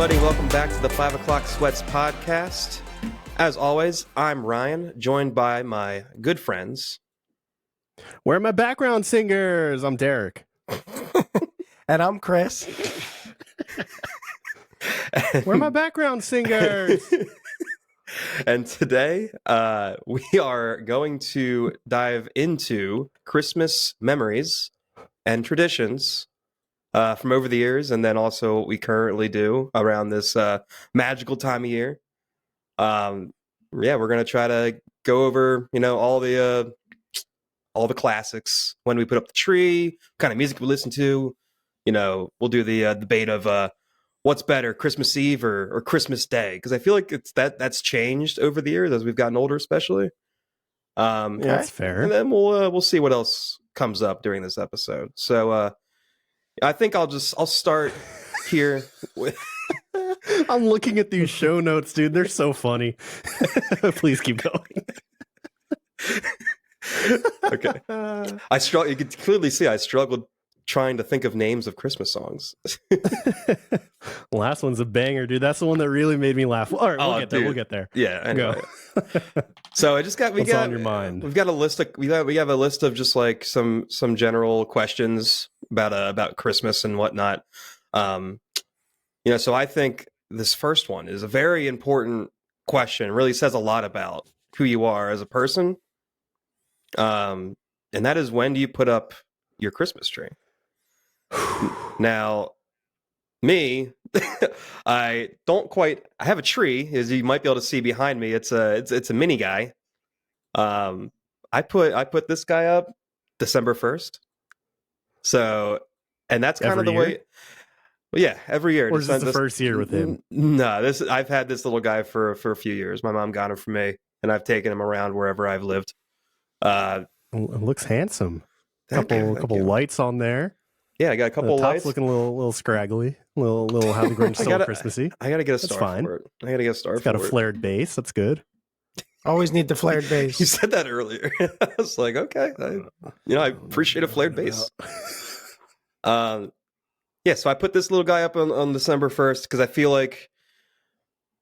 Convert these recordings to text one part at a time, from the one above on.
everybody. Welcome back to the 5 O'Clock Sweats podcast. As always, I'm Ryan, joined by my good friends. Where are my background singers? I'm Derick. And I'm Chris. Where are my background singers? And today, we are going to dive into Christmas memories and traditions from over the years, and then also what we currently do around this magical time of year. We're going to try to go over, all the classics, when we put up the tree, kind of music we listen to. We'll do the debate of what's better, Christmas Eve or Christmas Day, because I feel like that's changed over the years as we've gotten older, especially. That's fair. And then we'll see what else comes up during this episode. So I think I'll start here with. I'm looking at these show notes, dude. They're so funny. Please keep going. Okay. You could clearly see I struggled trying to think of names of Christmas songs. Last one's a banger, dude. That's the one that really made me laugh. All right, we'll get there. Yeah, anyway. So I just got What's on your mind? We've got a list of we have a list of just like some general questions about Christmas and whatnot. So I think this first one is a very important question. It really says a lot about who you are as a person. And that is, when do you put up your Christmas tree? Now, me, I have a tree, as you might be able to see behind me. It's a mini guy. I put this guy up December 1st. So, and that's kind of the way. Well, yeah, every year. Or is this the first year with him? No, I've had this little guy for a few years. My mom got him for me, and I've taken him around wherever I've lived. It looks handsome. Couple lights on there. Yeah, I got a couple the lights. Top's looking a little scraggly. Little How the Grinch Stole Christmassy. I gotta get a That's star fine. for it. I gotta get a star It's for it. got a flared base. That's good. Always need the flared bass. You said that earlier. I was like, okay, I appreciate a flared bass. So I put this little guy up on December 1st because I feel like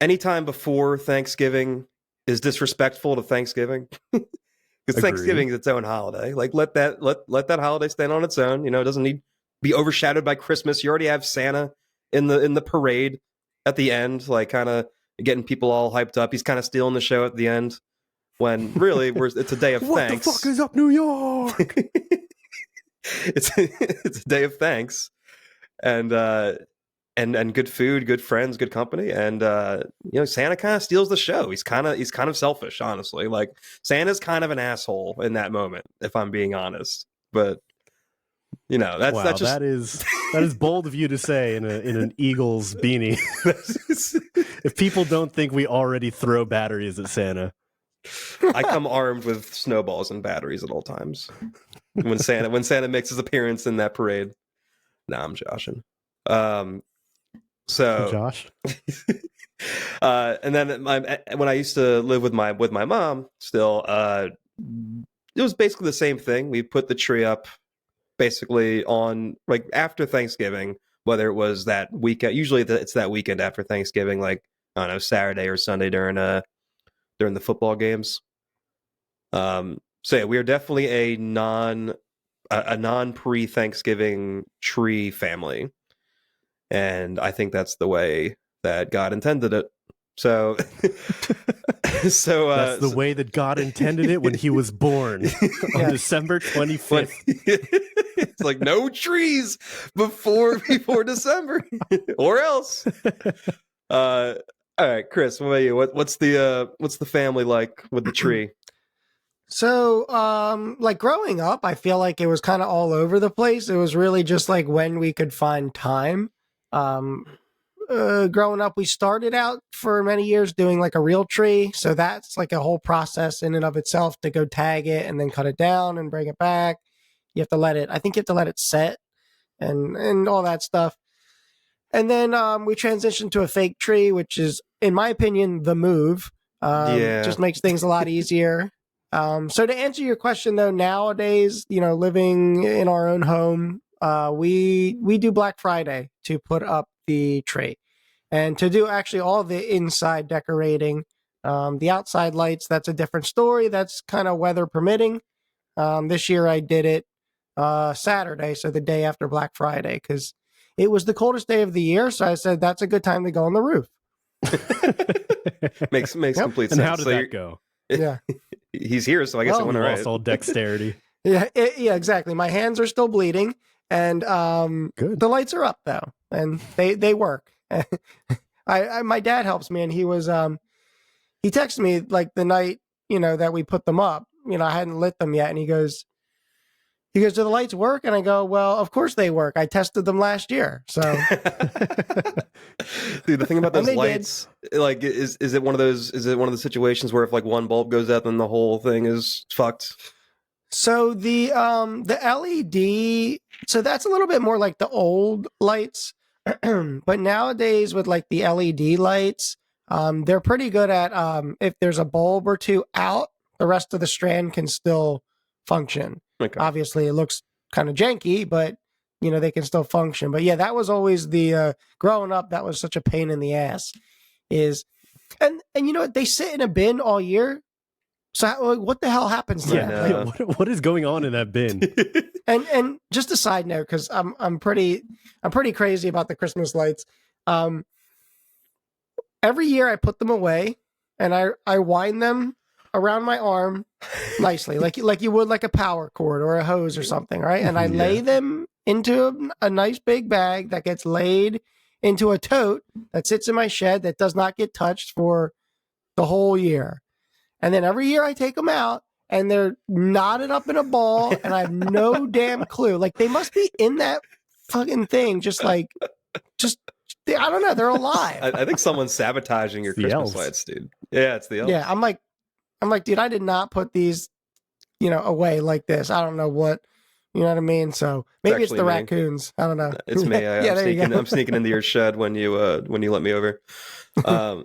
anytime before Thanksgiving is disrespectful to Thanksgiving. Because Thanksgiving is its own holiday. Like, let that holiday stand on its own. It doesn't need to be overshadowed by Christmas. You already have Santa in the parade at the end, like kind of getting people all hyped up. He's kind of stealing the show at the end, when really it's a day of thanks. What the fuck is up, New York? It's a day of thanks, and good food, good friends, good company, and Santa kind of steals the show. He's kind of selfish, honestly. Like, Santa's kind of an asshole in that moment, if I'm being honest. But that is bold of you to say in an Eagles beanie. If people don't think we already throw batteries at Santa. I come armed with snowballs and batteries at all times when Santa makes his appearance in that parade. Nah, I'm joshing. So Josh. And then when I used to live with my mom, still, it was basically the same thing. We put the tree up basically on, like, after Thanksgiving, whether it was that weekend. Usually it's that weekend after Thanksgiving, like, I don't know, Saturday or Sunday during the football games. So yeah, we are definitely a non pre-Thanksgiving tree family. And I think that's the way that God intended it. So, that's the way that God intended it when he was born on December 25th. It's like, no trees before December, or else. All right, Chris, what about you? What's the family like with the tree? So, like, growing up, I feel like it was kind of all over the place. It was really just like when we could find time. Growing up, we started out for many years doing like a real tree. So that's like a whole process in and of itself to go tag it and then cut it down and bring it back. You have to let it set and all that stuff. And then we transitioned to a fake tree, which is, in my opinion, the move. Just makes things a lot easier. So to answer your question, though, nowadays, living in our own home, we do Black Friday to put up the tree. and to do actually all the inside decorating. The outside lights, that's a different story. That's kind of weather permitting. This year I did it Saturday, so the day after Black Friday, because it was the coldest day of the year. So I said that's a good time to go on the roof. makes complete sense. And how did So that go? Yeah. He's here, so I guess it went all right. Lost all dexterity. Yeah, exactly. My hands are still bleeding, and Good. the lights are up though, and they work. My dad helps me, and he texted me like the night that we put them up. I hadn't lit them yet, and he goes, do the lights work? And I go, well, of course they work. I tested them last year, so. Dude, the thing about And those they lights, like, is it one of those? Is it one of the situations where if like one bulb goes out, then the whole thing is fucked? So the LED, so that's a little bit more like the old lights, but nowadays with like the LED lights, they're pretty good at if there's a bulb or two out, the rest of the strand can still function. Okay. Obviously, it looks kind of janky, but they can still function. But yeah, that was always the growing up. That was such a pain in the ass. And you know what? They sit in a bin all year. So what the hell happens to that? Yeah. What is going on in that bin? And just a side note, because I'm pretty crazy about the Christmas lights. Every year I put them away, and I wind them around my arm nicely, like you would like a power cord or a hose or something, right? And I lay them into a nice big bag that gets laid into a tote that sits in my shed that does not get touched for the whole year. And then every year I take them out and they're knotted up in a ball and I have no damn clue. Like they must be in that fucking thing. I don't know. They're alive. I think someone's sabotaging your The Christmas elves. lights, dude. Yeah, it's the elves. Yeah. I'm like, dude, I did not put these, away like this. I don't know what, you know what I mean? So maybe it's actually the me. raccoons. I don't know. It's me. I'm sneaking into your shed when you let me over.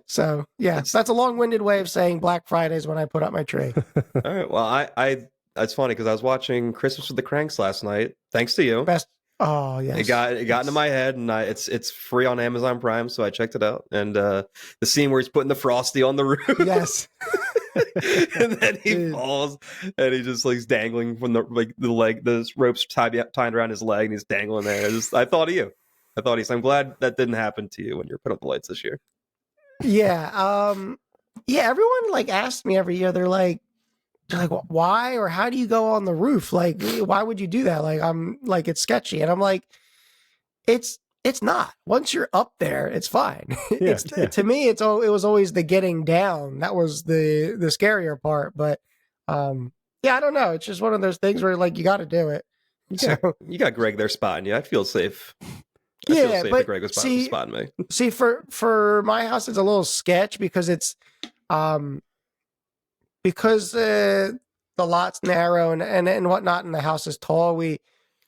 So yeah, that's a long-winded way of saying Black Friday is when I put up my tree. All right. Well, I it's funny because I was watching Christmas with the Cranks last night. Thanks to you. Best. Oh yes. It got into my head, and it's free on Amazon Prime, so I checked it out. And the scene where he's putting the Frosty on the roof. Yes. And then he falls, and he just like dangling from the ropes tied around his leg, and he's dangling there. I thought of you. I'm glad that didn't happen to you when you were putting up the lights this year. Yeah. Yeah. Everyone like asks me every year. They're like, why or how do you go on the roof? Like, why would you do that? Like, I'm like, it's sketchy, and I'm like, it's not. Once you're up there, it's fine. Yeah, To me, it was always the getting down that was the scarier part. But yeah, I don't know. It's just one of those things where like you got to do it. So, You got Greg there spotting you. I feel safe. I Yeah, feel safe but that Greg was see- spotting me. see, for my house, it's a little sketch because it's because the lot's narrow and whatnot, and the house is tall.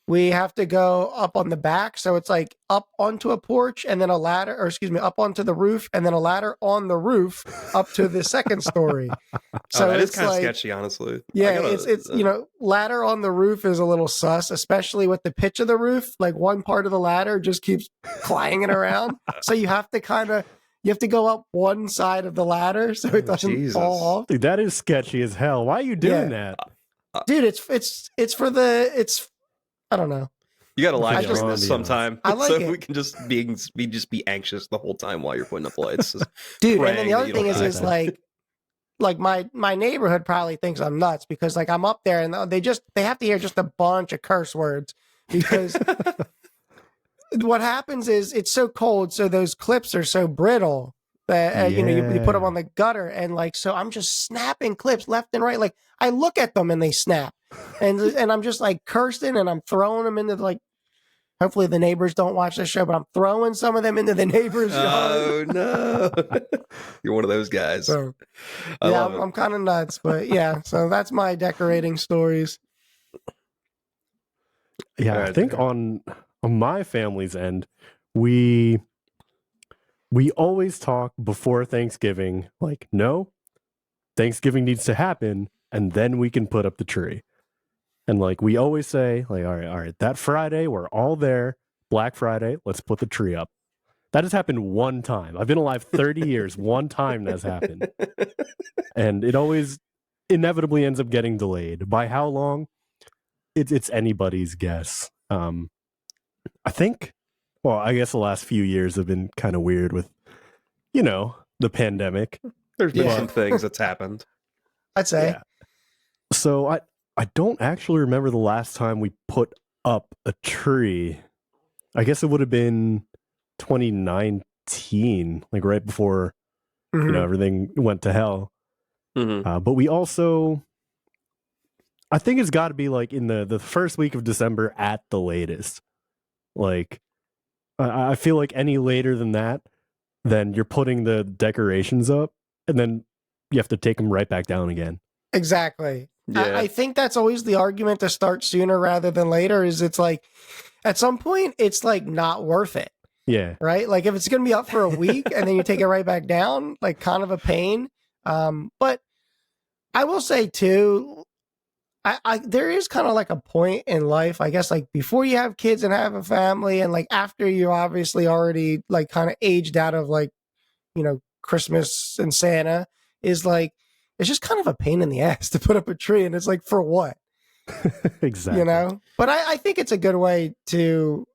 We have to go up on the back, so it's like up onto a porch and then a ladder, or excuse me, up onto the roof and then a ladder on the roof up to the second story. So that is it's kind of like, sketchy, honestly. yeah, it's ladder on the roof is a little sus, especially with the pitch of the roof. Like one part of the ladder just keeps clanging around, so you have to go up one side of the ladder so it doesn't Jesus. fall off. Dude, that is sketchy as hell. Why are you doing that? Dude, it's I don't know. You got to live I stream just- this sometime, I like so it. we can just be anxious the whole time while you're putting up lights. Dude, and praying then the that other you thing don't is die. like my neighborhood probably thinks I'm nuts because like I'm up there and they have to hear just a bunch of curse words because what happens is it's so cold, so those clips are so brittle that you put them on the gutter, and like so I'm just snapping clips left and right. Like I look at them and they snap, and I'm just like cursing and I'm throwing them into like. Hopefully the neighbors don't watch this show, but I'm throwing some of them into the neighbors' yard. Oh no, you're one of those guys. So I yeah, love it. I'm kind of nuts, but yeah. So that's my decorating stories. Yeah, All I right, think there. on my family's end, we always talk before Thanksgiving, like, no, Thanksgiving needs to happen, and then we can put up the tree. And like we always say, like, all right, that Friday, we're all there. Black Friday, let's put the tree up. That has happened one time. I've been alive 30 years. One time that's happened. And it always inevitably ends up getting delayed. By how long? It's anybody's guess. I think, well, I guess the last few years have been kind of weird with, the pandemic. There's been Yeah. some things that's happened. I'd say. Yeah. So I don't actually remember the last time we put up a tree. I guess it would have been 2019, like right before Mhm. everything went to hell. Mhm. But we also, I think it's got to be like in the first week of December at the latest. Like, I feel like any later than that, then you're putting the decorations up, and then you have to take them right back down again. Exactly. Yeah. I think that's always the argument to start sooner rather than later. Is it's like at some point it's like not worth it, Yeah. right? Like if it's going to be up for a week and then you take it right back down, like kind of a pain. But I will say too, I there is kind of like a point in life, I guess, like before you have kids and have a family, and like after you obviously already like kind of aged out of like Christmas and Santa, is like it's just kind of a pain in the ass to put up a tree, and it's like for what, Exactly. But I think it's a good way to,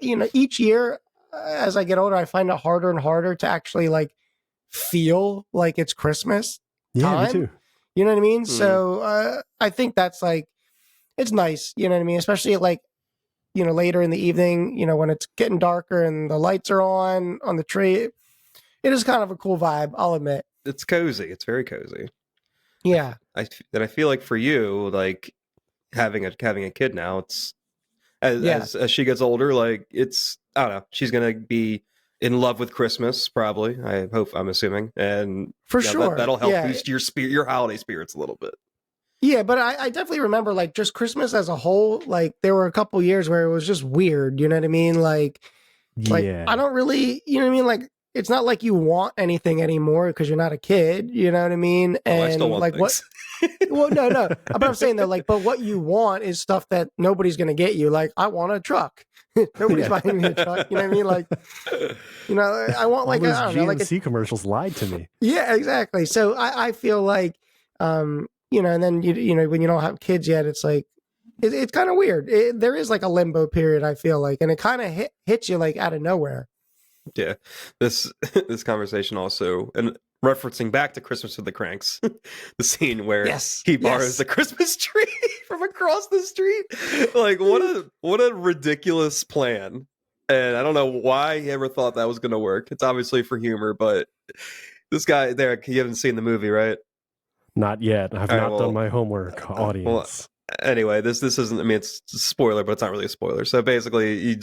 each year as I get older, I find it harder and harder to actually like feel like it's Christmas. Yeah, time. me too. You know what I mean? Mm. So I think that's like, it's nice. You know what I mean? Especially like, later in the evening, when it's getting darker and the lights are on the tree. It is kind of a cool vibe, I'll admit. It's cozy. It's very cozy. Yeah. I feel like for you, like having a kid now, it's as she gets older, like it's, I don't know, she's gonna be in love with Christmas, probably. I'm assuming, and For sure. that'll help Yeah. boost your holiday spirits a little bit. Yeah, but I definitely remember like just Christmas as a whole. Like there were a couple years where it was just weird. You know what I mean? Like Yeah. I don't really, you know what I mean? Like it's not like you want anything anymore because you're not a kid. You know what I mean? And I still want like things. Well, no. But I'm saying though, like, but what you want is stuff that nobody's gonna get you. Like I want a truck. Nobody's Yeah. buying me a truck. You know what I mean? Like, I want like all those I don't know, like GMC commercials lied to me. yeah, exactly. So I feel like, and then when you don't have kids yet, it's like it's kind of weird. There is like a limbo period. I feel like, and it kind of hits you like out of nowhere. Yeah, this conversation also, and referencing back to Christmas with the Cranks, the scene where Yes, he borrows yes. the Christmas tree from across the street. Like what a ridiculous plan. And I don't know why he ever thought that was going to work. It's obviously for humor, but this guy, Derek, you haven't seen the movie, right? Not yet. I've All right, not well, done my homework, audience. Anyway, this isn't, I mean, it's a spoiler, but it's not really a spoiler. So basically,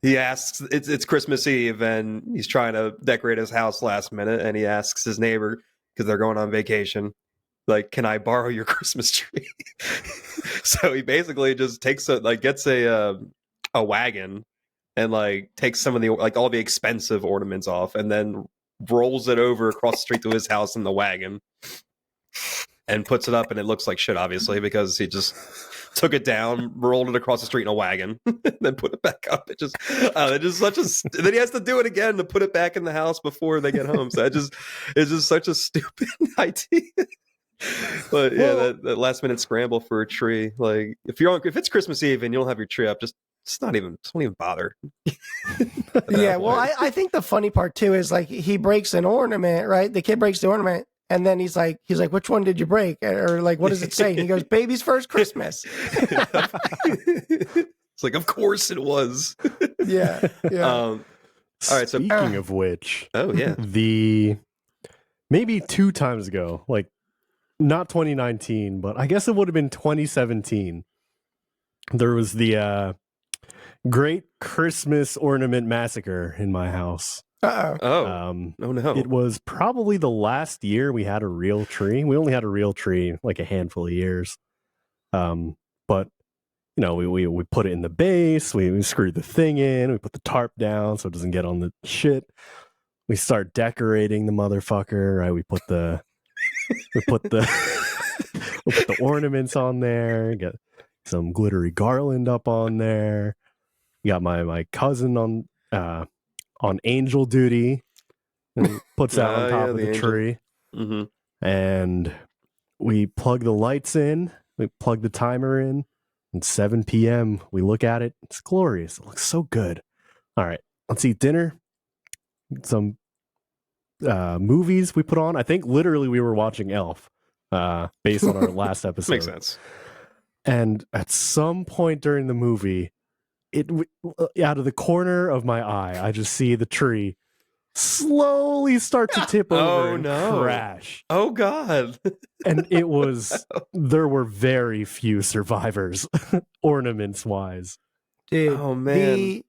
he asks, it's Christmas Eve, and he's trying to decorate his house last minute, and he asks his neighbor, because they're going on vacation, like, can I borrow your Christmas tree? So he basically just gets a wagon and like takes some of the like all the expensive ornaments off, and then rolls it over across the street to his house in the wagon and puts it up, and it looks like shit, obviously, because he just took it down, rolled it across the street in a wagon, then put it back up. It just then he has to do it again to put it back in the house before they get home. So it's just such a stupid idea. But yeah, that last minute scramble for a tree. Like if it's Christmas Eve and you don't have your tree up, just don't even bother. Yeah, well, I think the funny part too is like he breaks an ornament, right? The kid breaks the ornament, and then he's like, which one did you break? Or like, what does it say? And he goes, baby's first Christmas. It's like, of course it was. Yeah. All right, so Speaking of which, oh yeah, maybe 2 times ago, like not 2019, but I guess it would have been 2017. There was the Great Christmas Ornament Massacre in my house. Uh-oh. oh no, It was probably the last year we had a real tree. We only had a real tree like a handful of years. But we put it in the base, we screwed the thing in, we put the tarp down so it doesn't get on the shit. We start decorating the motherfucker, right? We put the ornaments on there, get some glittery garland up on there. Got my cousin on on angel duty and puts out on top of the the angel. tree. Mm-hmm. And we plug the lights in, we plug the timer in, and 7 p.m. we look at it. It's glorious. It looks so good. All right, let's eat dinner. Some movies we put on. I think literally we were watching Elf based on our last episode. Makes sense. And at some point during the movie, out of the corner of my eye, I just see the tree slowly start to tip over and crash. Oh God. And there were very few survivors, ornaments wise. Dude, Oh man.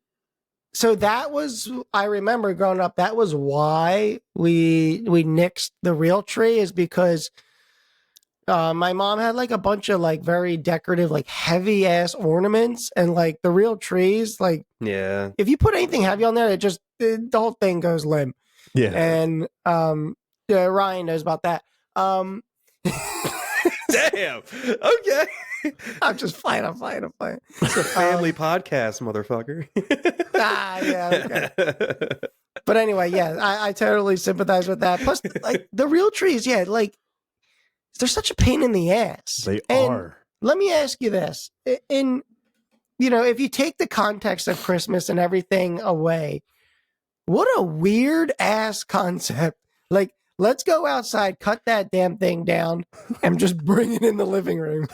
So that was, I remember growing up, that was why we nixed the real tree, is because my mom had like a bunch of like very decorative, like heavy ass ornaments, and like the real trees, like Yeah. if you put anything heavy on there, the whole thing goes limp. Yeah. And Ryan knows about that. Damn. Okay. I'm just playing. It's a family podcast, motherfucker. Yeah, okay. But anyway, yeah, I totally sympathize with that. Plus, like the real trees, yeah, like they're such a pain in the ass. They And are. Let me ask you this: if you take the context of Christmas and everything away, what a weird ass concept! Like, let's go outside, cut that damn thing down, and just bring it in the living room.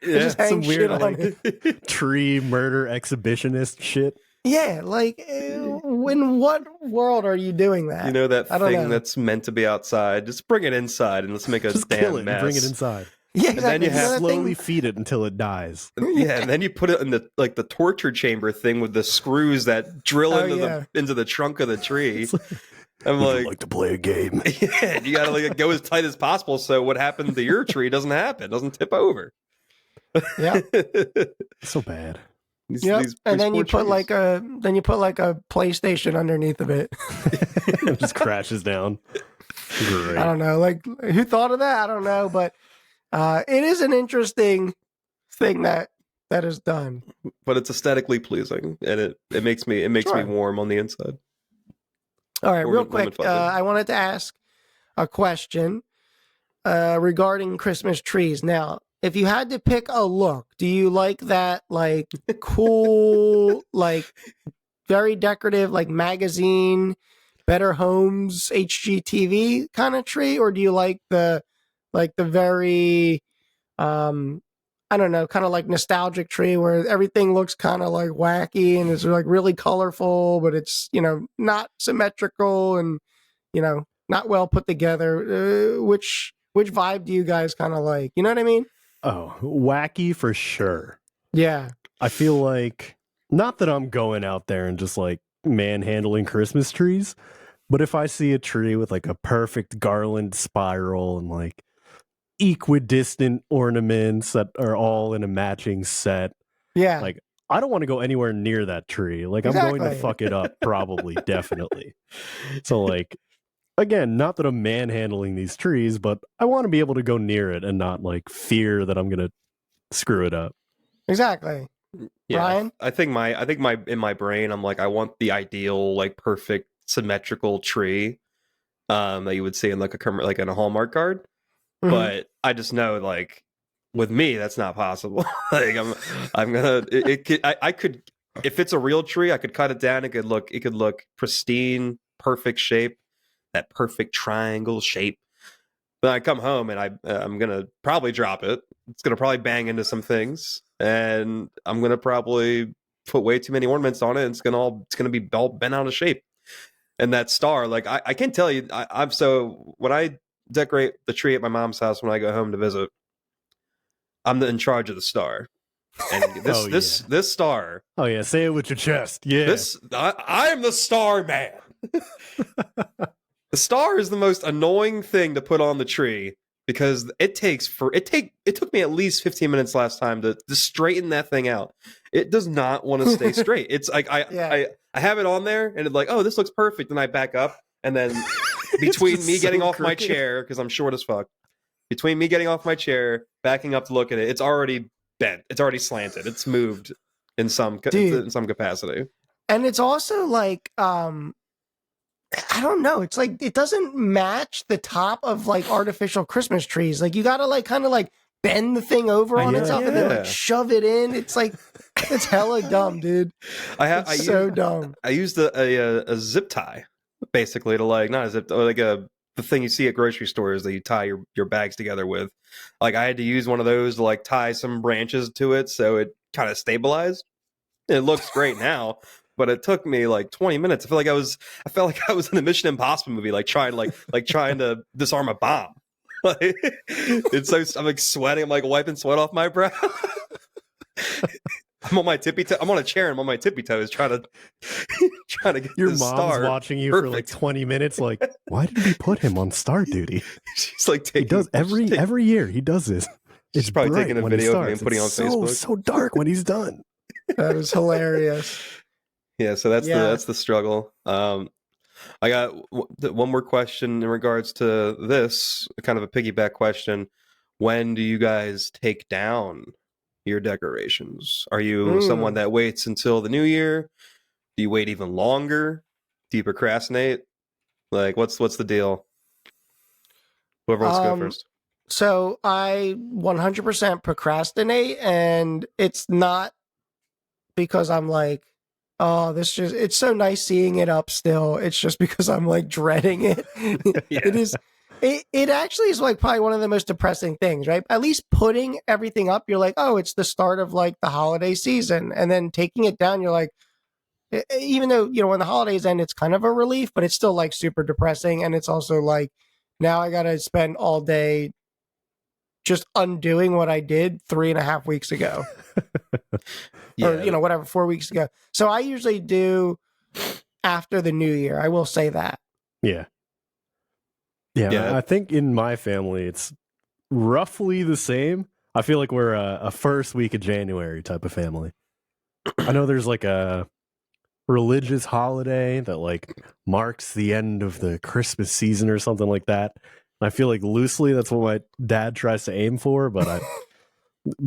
Just hang some weird shit on it. tree murder exhibitionist shit. Yeah, like, in what world are you doing that? You know that I don't thing know. that's meant to be outside? Just bring it inside and let's make a Just damn kill it mess. and bring it inside. Yeah, then exactly. you have that Slowly thing- feed it until it dies. Yeah, and then you put it in the torture chamber thing with the screws that drill Oh, into yeah. into the trunk of the tree. I'm Would you like, to play a game? yeah, you gotta like go as tight as possible so what happened to your tree doesn't happen, doesn't tip over. Yeah. So bad. Yep. And then you put like a PlayStation underneath of it. It just crashes down. Great. I don't know. Like, who thought of that? I don't know, but it is an interesting thing that is done. but it's aesthetically pleasing and it makes me Sure. me warm on the inside. All right, real Warm and quick, fuzzy. I wanted to ask a question regarding Christmas trees. Now, if you had to pick a look, do you like that, like, cool, like, very decorative, like, magazine, Better Homes, HGTV kind of tree? Or do you like the very, I don't know, kind of like nostalgic tree where everything looks kind of like wacky and it's like really colorful, but it's, not symmetrical and, not well put together? Which vibe do you guys kind of like? You know what I mean? Oh, wacky for sure. Yeah. I feel like, not that I'm going out there and just like manhandling Christmas trees, but if I see a tree with like a perfect garland spiral and like equidistant ornaments that are all in a matching set, Yeah. like I don't want to go anywhere near that tree. Like I'm going to Exactly. fuck it up, probably, definitely. So like, again, not that I'm manhandling these trees, but I want to be able to go near it and not like fear that I'm gonna screw it up. Exactly. Yeah, Ryan? I think in my brain I'm like I want the ideal like perfect symmetrical tree that you would see in like like in a Hallmark card. Mhm. But I just know like with me that's not possible. Like I'm gonna I could if it's a real tree I could cut it down. It could look pristine, perfect shape, that perfect triangle shape. Then I come home and I'm gonna probably drop it. It's gonna probably bang into some things, and I'm gonna probably put way too many ornaments on it. And it's gonna be all bent out of shape. And that star, like I can tell you, I'm so when I decorate the tree at my mom's house when I go home to visit, I'm in charge of the star. And this star, Oh yeah, say it with your chest. Yeah. I am the star man. The star is the most annoying thing to put on the tree because it took me at least 15 minutes last time to straighten that thing out. It does not want to stay straight. It's like I have it on there and it's like, oh, this looks perfect, and I back up, and then between just me getting so off my crooked. chair because I'm short as fuck, between me getting off my chair, backing up to look at it, it's already bent. It's already slanted. It's moved in some Dude. in some capacity. And it's also like, I don't know. It's like it doesn't match the top of like artificial Christmas trees. Like you gotta like kind of like bend the thing over on Yeah. itself and then Yeah. like shove it in. It's like it's hella dumb, dude. It's so dumb. I used a zip tie basically to like not a zip or like the thing you see at grocery stores that you tie your bags together with. Like I had to use one of those to like tie some branches to it so it kind of stabilized. It looks great now, but it took me like 20 minutes. I felt like I was in a Mission Impossible movie, like trying to disarm a bomb. Like, it's so I'm like sweating. I'm like wiping sweat off my brow. I'm on my tippy toe. I'm on a chair. And I'm on my tippy toes trying to get Your this mom's star watching you for like perfect. 20 minutes. Like, why did we put him on star duty? She's like He taking does every year. He does this. She's It's probably bright taking a when he video of me and starts. putting it on It's Facebook. So dark when he's done. That is hilarious. Yeah, so that's Yeah. the struggle. I got one more question in regards to this, kind of a piggyback question. When do you guys take down your decorations? Are you someone that waits until the new year? Do you wait even longer? Do you procrastinate? Like, what's the deal? Whoever wants to go first. So I 100% procrastinate, and it's not because I'm like, oh, it's so nice seeing it up still. It's just because I'm like dreading it. Yeah. It actually is like probably one of the most depressing things, right? At least putting everything up, you're like, oh, it's the start of like the holiday season. And then taking it down, you're like, even though, you know, when the holidays end, it's kind of a relief, but it's still like super depressing. And it's also like, now I got to spend all day just undoing what I did 3.5 weeks ago. Or, you know, whatever, 4 weeks ago. So I usually do after the new year. I will say that. Yeah. I think in my family, it's roughly the same. I feel like we're a first week of January type of family. I know there's like a religious holiday that like marks the end of the Christmas season or something like that. And I feel like loosely that's what my dad tries to aim for, but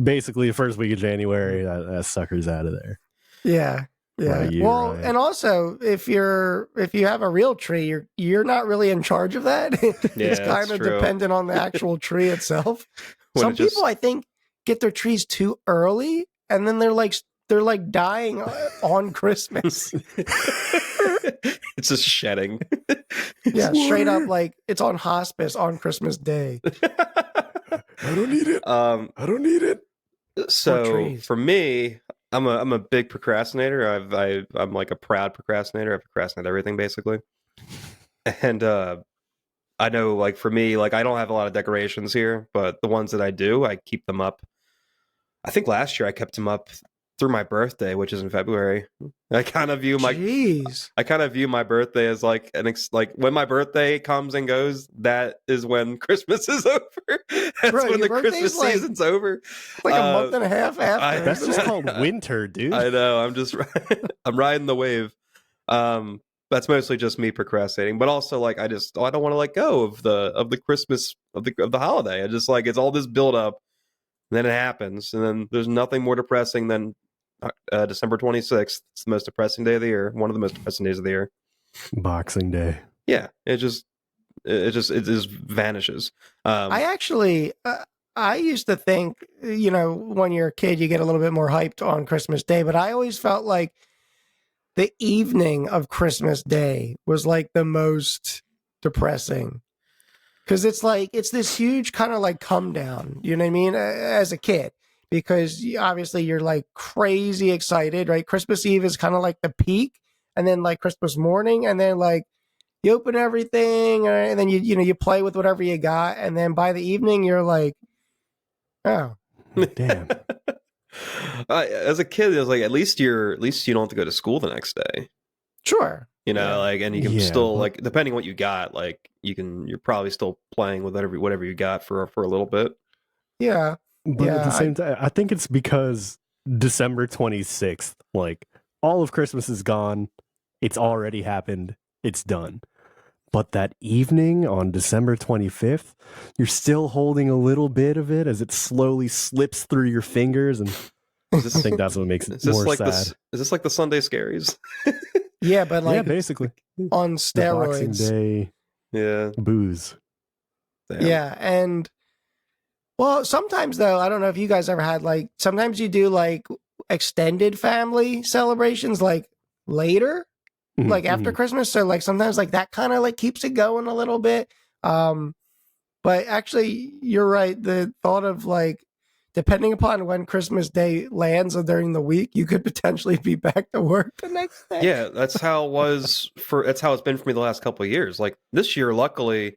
basically the first week of January, that sucker's out of there. Yeah. Yeah. Well, Ryan? and also if you have a real tree, you're not really in charge of that. It's kind of dependent on the actual tree itself. Some people I think get their trees too early and then they're like dying on Christmas. It's just shedding. Yeah, straight up like it's on hospice on Christmas Day. I don't need it. I don't need it. So for me, I'm a big procrastinator. I'm like a proud procrastinator. I procrastinate everything basically. And I know like for me, like I don't have a lot of decorations here, but the ones that I do, I keep them up. I think last year I kept them up through my birthday, which is in February. I kind of view my birthday as like like when my birthday comes and goes, that is when Christmas is over. That's when the Christmas season's over. Like a month and a half after. That's just called winter, dude. I know. I'm riding the wave. That's mostly just me procrastinating, but also like I don't want to let go of the Christmas of the holiday. I just like it's all this build up, and then it happens, and then there's nothing more depressing than December 26th. It's the most depressing day of the year. One of the most depressing days of the year. Boxing Day. Yeah, it just vanishes. I used to think, you know, when you're a kid, you get a little bit more hyped on Christmas Day, but I always felt like the evening of Christmas Day was like the most depressing. Because it's like, it's this huge kind of like come down, you know what I mean? As a kid, because obviously you're like crazy excited, right? Christmas Eve is kind of like the peak, and then like Christmas morning, and then like you open everything, and then you play with whatever you got, and then by the evening you're like, oh, damn. As a kid, it was like at least you don't have to go to school the next day. Sure. You know, like, and you can still like, depending what you got, like you're probably still playing with whatever you got for a little bit. Yeah. But at the same time, I think it's because December 26th, like all of Christmas is gone. It's already happened. It's done. But that evening on December 25th, you're still holding a little bit of it as it slowly slips through your fingers and I think that's what makes it more sad. Is this like the Sunday Scaries? Yeah, but like basically on the Boxing steroids. Day Yeah. booze. Damn. Yeah, and well, sometimes though, I don't know if you guys ever had like sometimes you do like extended family celebrations like later, like after Christmas. So like sometimes like that kind of like keeps it going a little bit. But actually, you're right. The thought of like depending upon when Christmas Day lands or during the week, you could potentially be back to work the next day. Yeah, that's how it was that's how it's been for me the last couple of years. Like this year, luckily,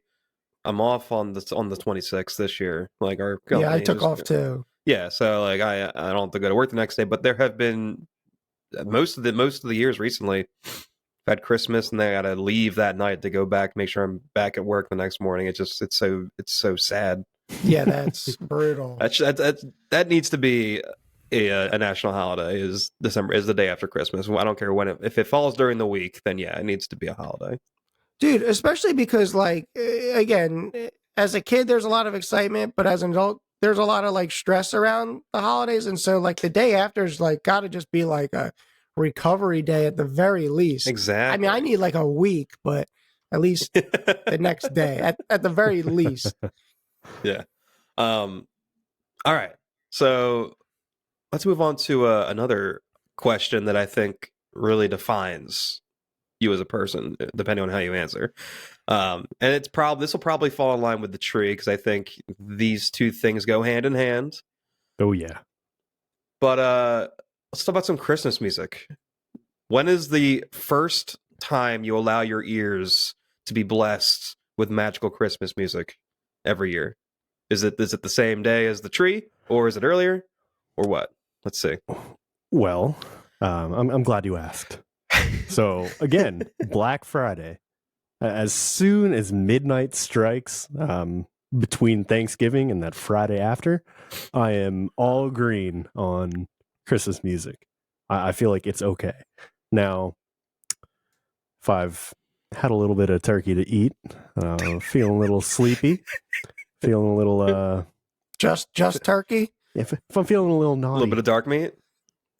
I'm off on the 26th this year. Like our company Yeah, I took off too. Yeah, so like I don't have to go to work the next day, but there have been most of the years recently I've had Christmas and then I got to leave that night to go back, make sure I'm back at work the next morning. It's so sad. Yeah, that's brutal. That needs to be a national holiday. Is the day after Christmas. I don't care when if it falls during the week, then yeah, it needs to be a holiday. Dude, especially because like again, as a kid there's a lot of excitement, but as an adult there's a lot of like stress around the holidays, and so like the day after is like got to just be like a recovery day at the very least. Exactly. I mean, I need like a week, but at least the next day at the very least. Yeah. All right. So let's move on to another question that I think really defines you as a person, depending on how you answer. And this will probably fall in line with the tree because I think these two things go hand in hand. Oh yeah. But let's talk about some Christmas music. When is the first time you allow your ears to be blessed with magical Christmas music every year? Is it the same day as the tree, or is it earlier, or what? Let's see. Well, I'm glad you asked. So again, Black Friday. As soon as midnight strikes, between Thanksgiving and that Friday after, I am all green on Christmas music. I feel like it's okay. Now, if I've had a little bit of turkey to eat, feeling a little sleepy, feeling a little just turkey. If I'm feeling a little naughty, A little bit of dark meat.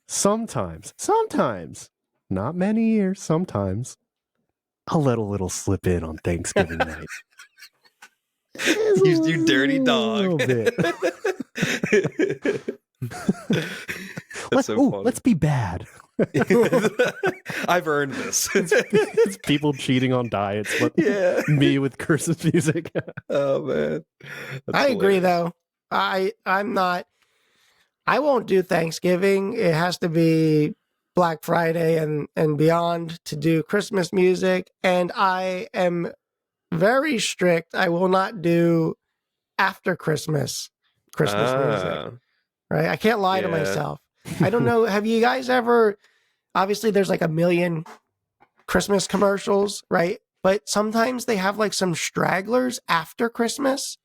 sometimes, not many years, sometimes I'll let a little slip in on Thanksgiving night. You dirty dog. That's so funny. Let's be bad. I've earned this. It's people cheating on diets, but yeah, me with Christmas music. Oh man, I agree though. I'm not. I won't do Thanksgiving. It has to be Black Friday and beyond to do Christmas music. And I am very strict. I will not do after Christmas music. Right? I can't lie to myself. I don't know. Have you guys ever? Obviously, there's like a million Christmas commercials, right? But sometimes they have like some stragglers after Christmas,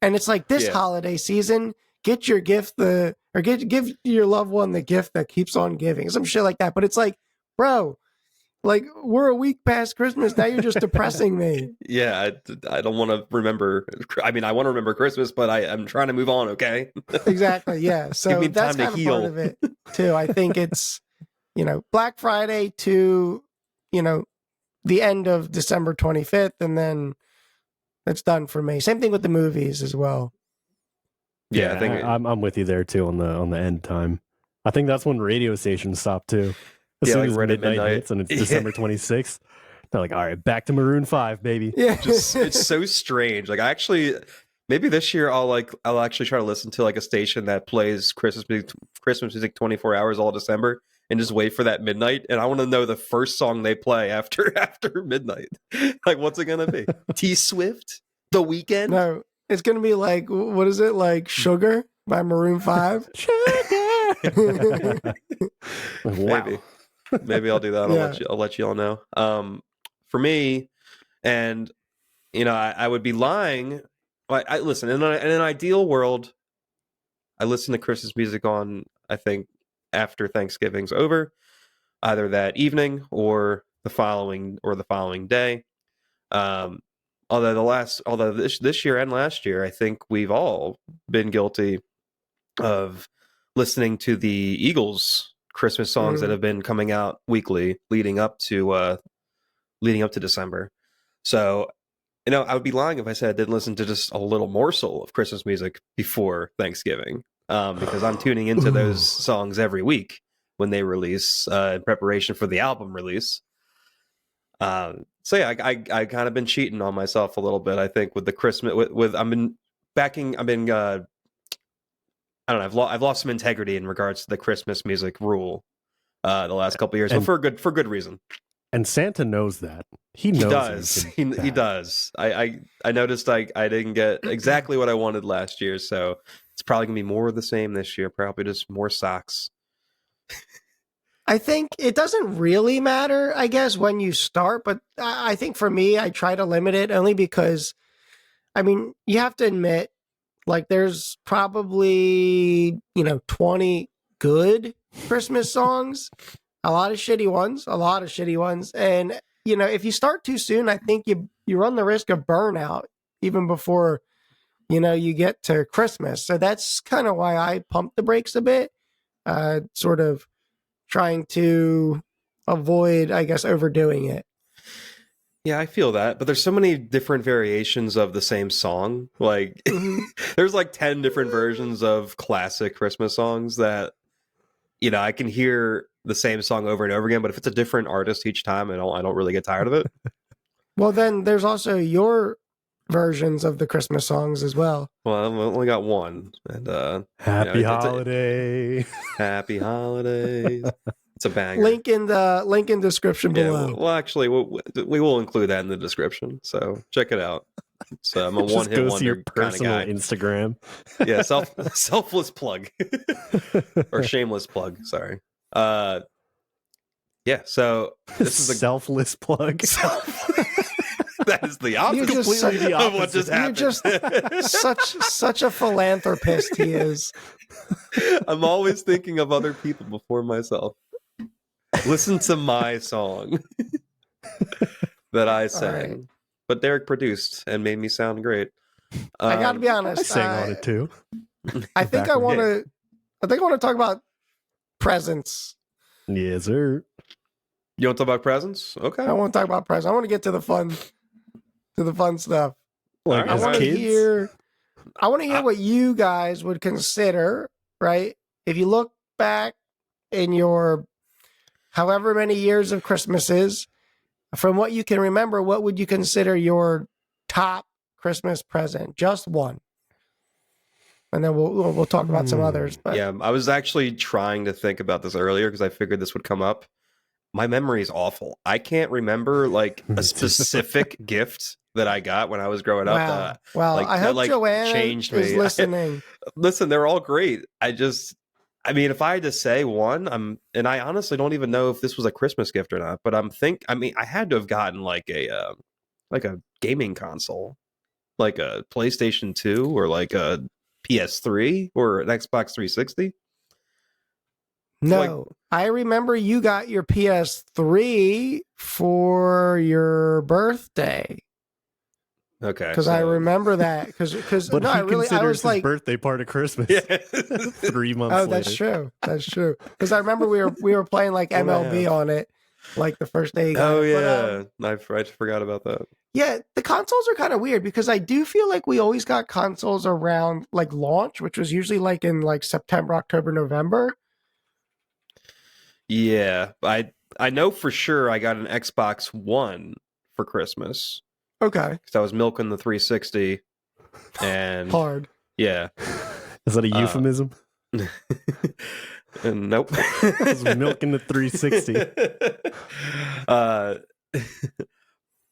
and it's like this holiday season. Get your gift give your loved one the gift that keeps on giving, some shit like that. But it's like, bro, like we're a week past Christmas now. You're just depressing me. Yeah, I don't want to remember. I mean, I want to remember Christmas, but I'm trying to move on. Okay. Exactly. Yeah. So that's kind of part of it too. I think it's Black Friday to the end of December 25th, and then it's done for me. Same thing with the movies as well. Yeah, I think I'm with you there too on the end time. I think that's when radio stations stop too. As soon as midnight hits and it's December 26th, they're like, all right, back to Maroon 5, baby. Yeah, it's so strange. Like maybe this year I'll actually try to listen to like a station that plays Christmas music 24 hours all December and just wait for that midnight. And I want to know the first song they play after midnight. Like, what's it gonna be? T Swift, The Weeknd? No. It's going to be like, what is it? Like Sugar by Maroon 5? Sugar! Maybe I'll do that. I'll let you all know. For me, and, I would be lying. I listen, in an ideal world, I listen to Christmas music on, I think, after Thanksgiving's over, either that evening or the following day. Although this year and last year, I think we've all been guilty of listening to the Eagles Christmas songs that have been coming out weekly leading up to December. So, I would be lying if I said I didn't listen to just a little morsel of Christmas music before Thanksgiving, because I'm tuning into those songs every week when they release in preparation for the album release. So yeah, I kind of been cheating on myself a little bit. I think with the Christmas, with I don't know. I've lost some integrity in regards to the Christmas music rule the last couple of years, but for good reason. And Santa knows that. He knows. He does. I noticed I didn't get exactly what I wanted last year, so it's probably gonna be more of the same this year. Probably just more socks. I think it doesn't really matter, I guess, when you start, but I think for me, I try to limit it only because, I mean, you have to admit, like, there's probably, 20 good Christmas songs, a lot of shitty ones. And, if you start too soon, I think you run the risk of burnout even before, you get to Christmas. So that's kind of why I pump the brakes a bit, sort of trying to avoid, I guess, overdoing it. Yeah, I feel that, but there's so many different variations of the same song. Like, there's like 10 different versions of classic Christmas songs that, I can hear the same song over and over again, but if it's a different artist each time, I don't really get tired of it. Well, then there's also your versions of the Christmas songs as well. Well, I've only got one. And Happy holiday. Happy holidays. It's a banger. Link in description below. Well, actually, we will include that in the description. So check it out. So I'm a one-hit wonder kind of guy. Instagram. Yeah, selfless plug or shameless plug. Sorry. Yeah. So this is a selfless plug. That is the opposite of what just happened. You're just such a philanthropist. He is. I'm always thinking of other people before myself. Listen to my song that I sang, right. But Derick produced and made me sound great. I got to be honest. I sang on it too. I think I want to talk about presents. Yes, sir. You want to talk about presents? Okay. I want to talk about presents. I want to get to the fun stuff. Like, I want to hear what you guys would consider, right? If you look back in your however many years of Christmases, from what you can remember, what would you consider your top Christmas present? Just one. And then we'll talk about some others. But yeah, I was actually trying to think about this earlier because I figured this would come up. My memory is awful. I can't remember like a specific gift that I got when I was growing up. Well, I hope Joanne changed is me. listening. Listen, they're all great. I mean, if I had to say one, and I honestly don't even know if this was a Christmas gift or not, but I had to have gotten like a gaming console, like a PlayStation 2 or like a PS3 or an Xbox 360. No, I remember you got your PS3 for your birthday. Okay, because I remember that. Because but no, I was his like birthday part of Christmas. Yeah. 3 months. Oh, later. That's true. Because I remember we were playing like MLB on it, like the first day. Oh yeah, I forgot about that. Yeah, the consoles are kind of weird because I do feel like we always got consoles around like launch, which was usually like in like September, October, November. Yeah, I know for sure I got an Xbox One for Christmas. Okay, because I was milking the 360 and hard. Yeah, is that a euphemism? Nope. I was milking the 360.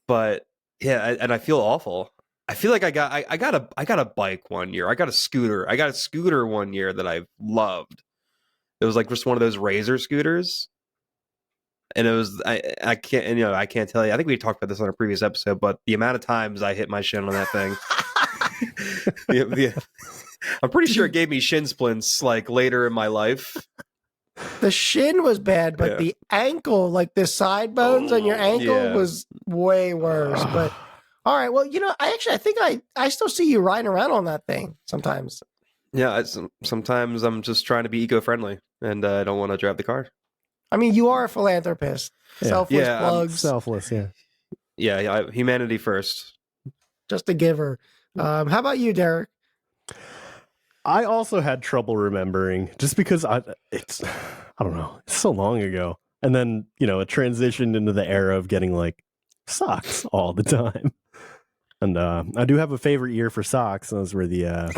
But yeah, and I feel awful. I feel like I got a bike one year. I got a scooter one year that I loved. It was like just one of those Razor scooters. And it was I can't tell you. I think we talked about this on a previous episode, but the amount of times I hit my shin on that thing. I'm pretty sure it gave me shin splints like later in my life. The shin was bad, but the ankle, like the side bones on your ankle was way worse. But all right, well, I think I still see you riding around on that thing sometimes. Yeah, sometimes I'm just trying to be eco-friendly, and I don't want to drive the car. I mean, you are a philanthropist. Yeah. Selfless Yeah, plugs, Selfless, yeah. Yeah, humanity first. just a giver. How about you, Derek? I also had trouble remembering just because I don't know, it's so long ago. And then, it transitioned into the era of getting like socks all the time. And I do have a favorite year for socks. Those were the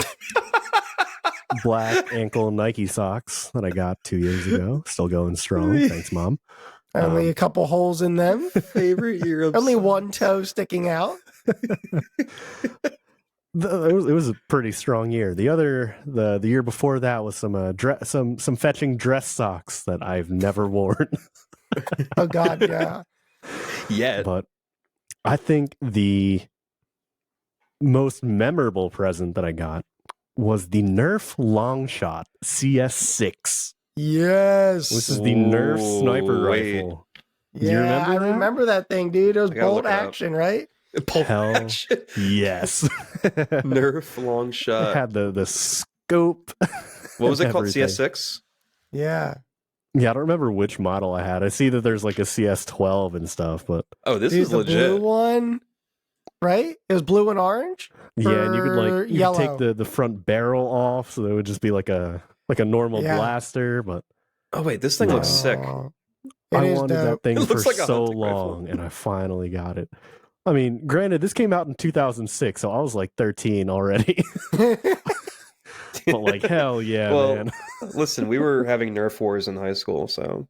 black ankle Nike socks that I got 2 years ago. Still going strong. Thanks, Mom. Only a couple holes in them. Favorite year of Only socks. one toe sticking out. It was a pretty strong year. The year before that was some fetching dress socks that I've never worn. Oh God, yeah. Yet. But I think the most memorable present that I got was the Nerf Longshot CS6. Yes. This is the Nerf sniper wait. rifle. Yeah, you remember I that? remember that thing, dude. It was I gotta bolt look it up. action, right? Pulp Hell action. Yes. Nerf long It shot. had the scope. What was it called? everything. CS6? Yeah. Yeah, I don't remember which model I had. I see that there's like a CS12 and stuff, but Oh, this Dude, is the blue legit. one, right? It was blue and orange. yeah, and you could Or you could yellow. take the front barrel off, so it would just be like a normal Yeah. blaster. But Oh wait, this thing looks sick. Oh, I it is wanted dope. that thing It for looks like a so hunting rifle. long, and I finally got it. I mean, granted, this came out in 2006, so I was like 13 already. But like, hell yeah, Well, man. Listen, we were having Nerf wars in high school, so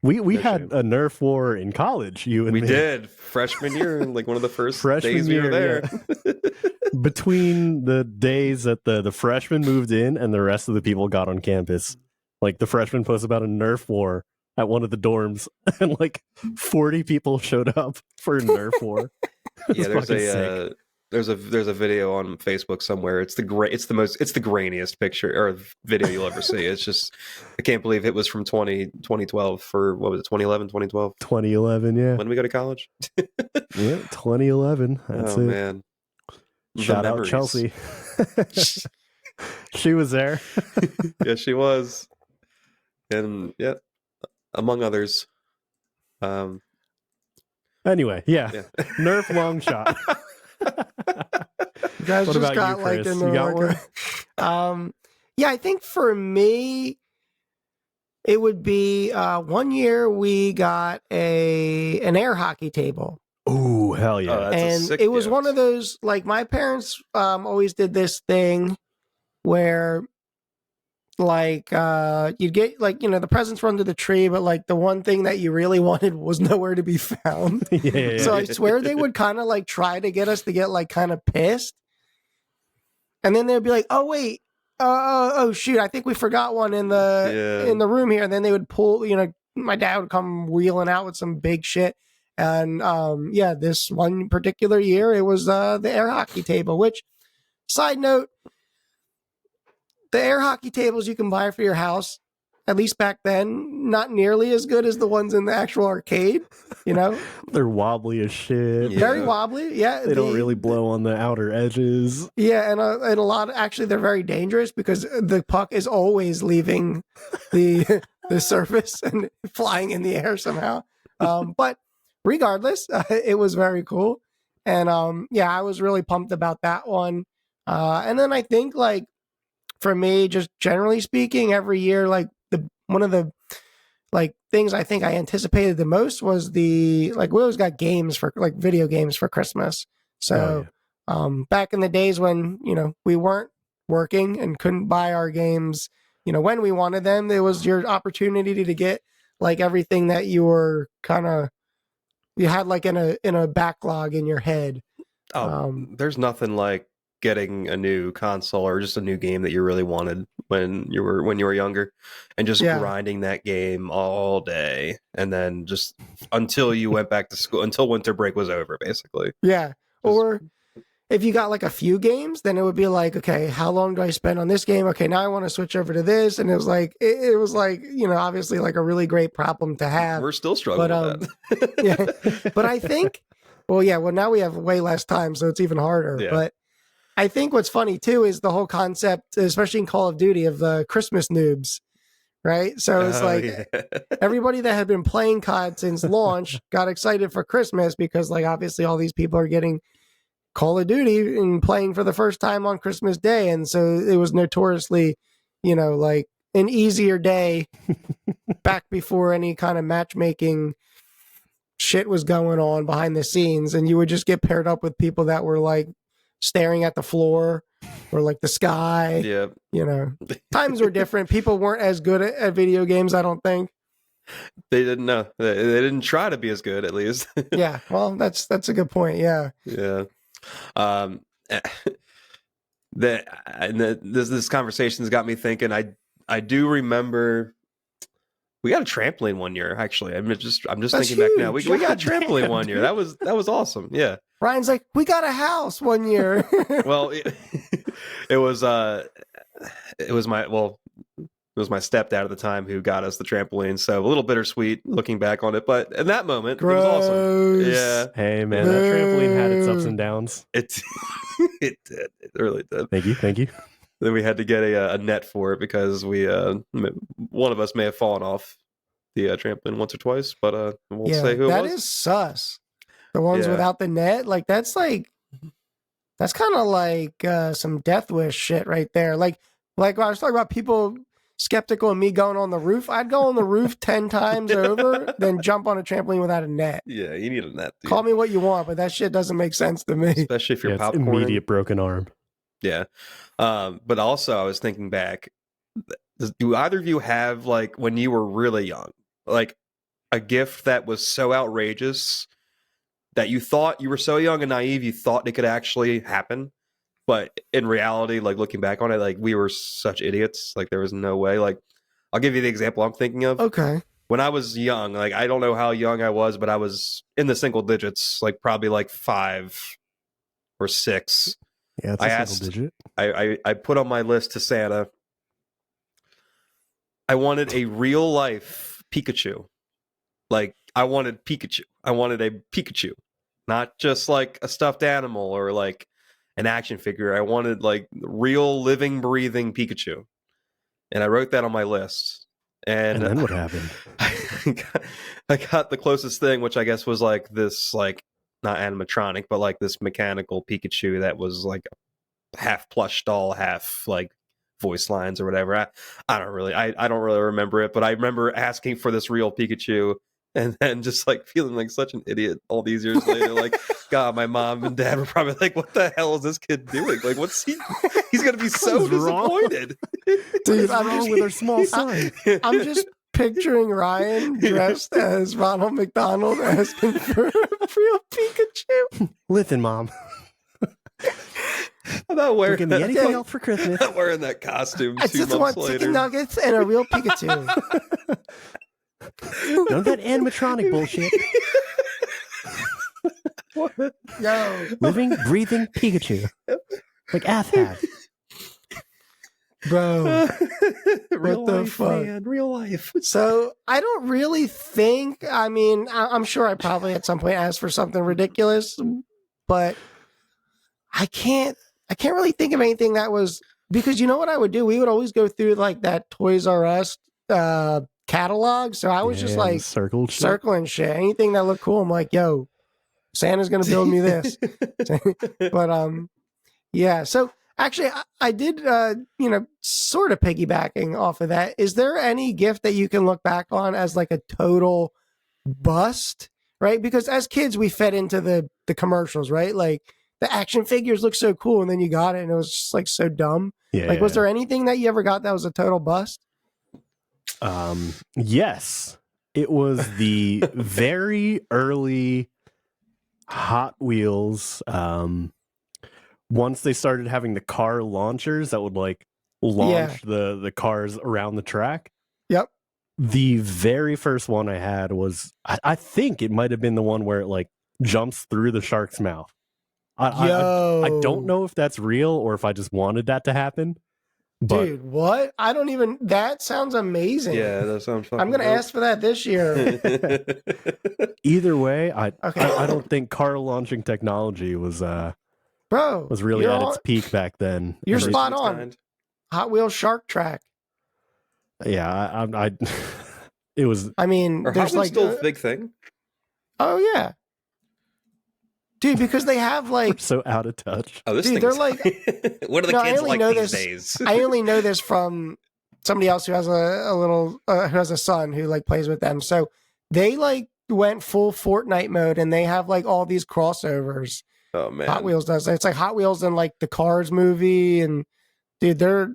We no had shame. a Nerf war in college. You and we me. did freshman year, like one of the first Freshman days we were year, there. Between the days that the freshmen moved in and the rest of the people got on campus, like the freshmen posted about a Nerf war at one of the dorms, and like 40 people showed up for a Nerf war. Yeah, It's fucking sick. there's a video on Facebook somewhere. It's the grainiest picture or video you'll ever see. It's just I can't believe it was from 2012 for what was it 2011 2012. 2011, yeah. When did we go to college? Yeah, 2011. That's Oh it. man. The Shout out memories. Chelsea. She was there. Yeah, she was. And yeah, among others. Anyway, yeah. Nerf long shot. You guys What just about got you, like Chris? in the You got one? Yeah, I think for me, it would be one year we got an air hockey table. Ooh, hell yeah. Oh, that's a And sick it was gift. one of those, like my parents always did this thing where like you'd get like, the presents were under the tree, but like the one thing that you really wanted was nowhere to be found. Yeah. So I swear they would kind of like try to get us to get like kind of pissed. And then they'd be like, oh wait, oh shoot, I think we forgot one in the room here. And then they would pull, my dad would come wheeling out with some big shit. And this one particular year it was the air hockey table, which, side note, the air hockey tables you can buy for your house, at least back then, not nearly as good as the ones in the actual arcade, They're wobbly as shit. Yeah. Very wobbly. Yeah. They don't really blow on the outer edges. Yeah. And a lot, actually, they're very dangerous because the puck is always leaving the surface and flying in the air somehow. But regardless, it was very cool. And I was really pumped about that one. And then I think like, for me, just generally speaking, every year, like one of the like things I think I anticipated the most was we always got games for like video games for Christmas. So back in the days when, we weren't working and couldn't buy our games, when we wanted them, there was your opportunity to get like everything that you were you had like in a backlog in your head. There's nothing like getting a new console or just a new game that you really wanted when you were younger, and just grinding that game all day, and then just until you went back to school, until winter break was over, basically. Yeah. Or if you got like a few games, then it would be like, okay, how long do I spend on this game? Okay, now I want to switch over to this. And it was like, obviously like a really great problem to have. We're still struggling with that. Yeah. But I think, now we have way less time, so it's even harder. Yeah. But I think what's funny too is the whole concept, especially in Call of Duty, of the Christmas noobs, right? So it's like yeah. everybody that had been playing COD since launch got excited for Christmas because, like, obviously all these people are getting Call of Duty and playing for the first time on Christmas Day, and so it was notoriously, like an easier day back before any kind of matchmaking shit was going on behind the scenes, and you would just get paired up with people that were like staring at the floor or like the sky. Yeah. Times were different. People weren't as good at video games, I don't think. They didn't know. They didn't try to be as good, at least. Yeah, well, that's a good point. Yeah. Yeah. This conversation's got me thinking. I do remember we got a trampoline one year. Actually, I'm just That's thinking back now. We huge. got a God trampoline damn, one year. dude. That was awesome. Yeah. Ryan's like, we got a house one year. Well, it was my stepdad at the time who got us the trampoline. So a little bittersweet looking back on it, but in that moment, it was awesome. Gross. Yeah, Hey, man, that trampoline had its ups and downs. it it did. It really did. Thank you. Then we had to get a net for it because one of us may have fallen off the trampoline once or twice, but we'll say who it that was. is sus. The ones Yeah. without the net, that's kind of like some Death Wish shit right there. Like when I was talking about people skeptical of me going on the roof, I'd go on the roof 10 times over than jump on a trampoline without a net. Yeah, you need a net. Dude. Call me what you want, but that shit doesn't make sense to me. Especially if you're It's popcorn. immediate broken arm. Yeah. But also I was thinking back, do either of you have, like, when you were really young, like a gift that was so outrageous that you thought you were so young and naive, you thought it could actually happen? But in reality, like looking back on it, like we were such idiots. Like there was no way. Like I'll give you the example I'm thinking of. Okay. When I was young, like I don't know how young I was, but I was in the single digits, like probably like 5 or 6. Yeah, it's I a asked- single digit. I put on my list to Santa, I wanted a real life Pikachu. Like I wanted Pikachu. I wanted a Pikachu, not just like a stuffed animal or like an action figure. I wanted like real living, breathing Pikachu. And I wrote that on my list. And then what happened? I got the closest thing, which I guess was like this, like not animatronic, but like this mechanical Pikachu that was like half plush doll, half like voice lines or whatever. I don't really remember it, but I remember asking for this real Pikachu and then just like feeling like such an idiot all these years later. Like, God, my mom and dad were probably like, what the hell is this kid doing? Like, he's going to be so What's wrong? disappointed. Dude, What's wrong with our small son? I'm just picturing Ryan dressed as Ronald McDonald asking for a real Pikachu. Listen, Mom. I'm not wearing Don't give me that. anything else for Christmas. I'm not wearing that costume I 2 just want months chicken later. nuggets and a real Pikachu. None of that animatronic bullshit. Yo, Living, breathing Pikachu. Like Athad. bro. Real the life, fuck? man. Real life. So I don't really think. I mean, I'm sure I probably at some point asked for something ridiculous, but I can't really think of anything that was, because you know what I would do? We would always go through like that Toys R Us catalog. So I was just Yeah, like circled shit. circling shit. Anything that looked cool, I'm like, yo, Santa's gonna build me this. But yeah. So actually, I did sort of piggybacking off of that. Is there any gift that you can look back on as like a total bust? Right? Because as kids, we fed into the commercials, right? Like the action figures look so cool, and then you got it, and it was just like so dumb. Yeah. Like, was there anything that you ever got that was a total bust? Yes. It was the very early Hot Wheels. Once they started having the car launchers that would like launch the cars around the track. Yep. The very first one I had was, I think it might have been the one where it like jumps through the shark's mouth. I don't know if that's real or if I just wanted that to happen. But Dude, what? I don't even. That sounds amazing. Yeah, that sounds fucking I'm gonna dope. ask for that this year. either way, I Okay. don't think car launching technology was Bro, was really you're at on- its peak back then. You're And it- spot Its on. kind. Hot Wheels Shark Track. Yeah, I it was I mean, Are Hot there's Wheels like, still a big thing? oh yeah, dude, because they have like, so out of touch. Oh, this Dude, thing they're is like- what are the No, I kids only like know these this- days? I only know this from somebody else who has a little, who has a son who like plays with them. So they like went full Fortnite mode and they have like all these crossovers. Oh man, Hot Wheels does. It's like Hot Wheels and like the Cars movie, and dude, they're